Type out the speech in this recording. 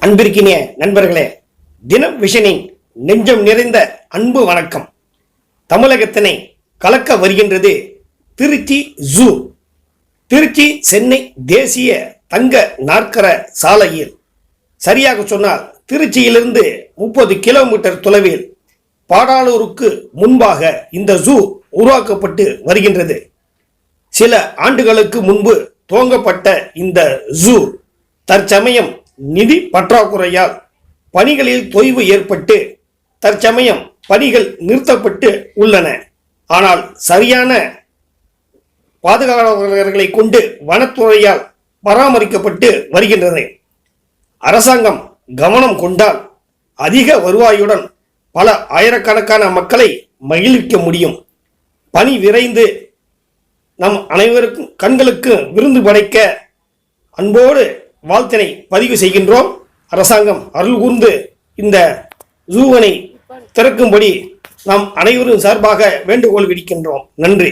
அன்பிற்கினிய நண்பர்களே, தினம் விஷனின் நெஞ்சம் நிறைந்த அன்பு வணக்கம். தமிழகத்தினை கலக்க வருகின்றது திருச்சி ஜூ. திருச்சி சென்னை தேசிய தங்க நாற்கர சாலையில், சரியாக சொன்னால் திருச்சியிலிருந்து 30 கிலோமீட்டர் தொலைவில் பாடாலூருக்கு முன்பாக இந்த ஜூ உருவாக்கப்பட்டு வருகின்றது. சில ஆண்டுகளுக்கு முன்பு துவங்கப்பட்ட இந்த ஜூ தற்சமயம் நிதி பற்றாக்குறையால் பணிகளில் தொய்வு ஏற்பட்டு தற்சமயம் பணிகள் நிறுத்தப்பட்டு உள்ளன. ஆனால் சரியான பாதுகாவலர்களை கொண்டு வனத்துறையால் பராமரிக்கப்பட்டு வருகின்றது. அரசாங்கம் கவனம் கொண்டால் அதிக வருவாயுடன் பல ஆயிரக்கணக்கான மக்களை மகிழ்விக்க முடியும். பணி விரைந்து நம் அனைவருக்கும் கண்களுக்கு விருந்து படைக்க அன்போடு வாழ்த்தினை பதிவு செய்கின்றோம். அரசாங்கம் அருள் கூர்ந்து இந்த ஜூவனை திறக்கும்படி நாம் அனைவரும் சார்பாக வேண்டுகோள் விடுக்கின்றோம். நன்றி.